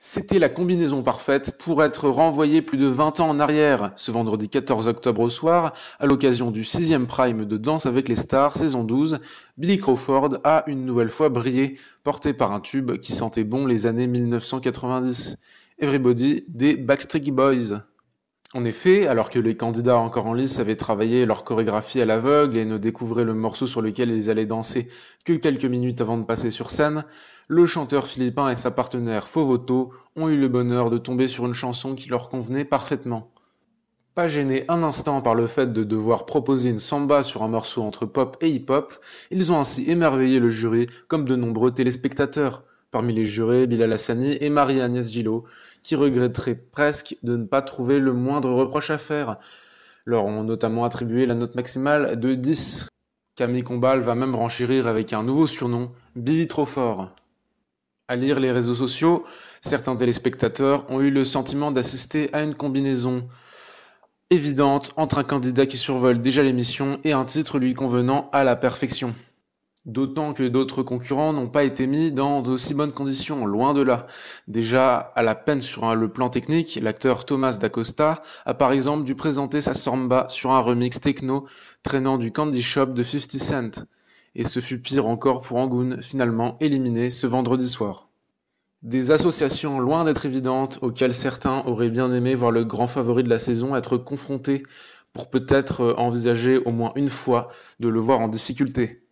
C'était la combinaison parfaite pour être renvoyé plus de 20 ans en arrière, ce vendredi 14 octobre au soir, à l'occasion du 6e prime de Danse avec les stars saison 12, Billy Crawford a une nouvelle fois brillé, porté par un tube qui sentait bon les années 1990. Everybody des Backstreet Boys. En effet, alors que les candidats encore en lice avaient travaillé leur chorégraphie à l'aveugle et ne découvraient le morceau sur lequel ils allaient danser que quelques minutes avant de passer sur scène, le chanteur philippin et sa partenaire Fovoto ont eu le bonheur de tomber sur une chanson qui leur convenait parfaitement. Pas gênés un instant par le fait de devoir proposer une samba sur un morceau entre pop et hip-hop, ils ont ainsi émerveillé le jury comme de nombreux téléspectateurs. Parmi les jurés, Bilal Hassani et Marie-Agnès Gillot, qui regretteraient presque de ne pas trouver le moindre reproche à faire. Leur ont notamment attribué la note maximale de 10. Camille Combal va même renchérir avec un nouveau surnom, Billy Trop Fort. À lire les réseaux sociaux, certains téléspectateurs ont eu le sentiment d'assister à une combinaison évidente entre un candidat qui survole déjà l'émission et un titre lui convenant à la perfection. D'autant que d'autres concurrents n'ont pas été mis dans d'aussi bonnes conditions, loin de là. Déjà, à la peine sur le plan technique, l'acteur Thomas D'Acosta a par exemple dû présenter sa samba sur un remix techno traînant du Candy Shop de 50 Cent. Et ce fut pire encore pour Angoon, finalement éliminé ce vendredi soir. Des associations loin d'être évidentes, auxquelles certains auraient bien aimé voir le grand favori de la saison être confronté pour peut-être envisager au moins une fois de le voir en difficulté.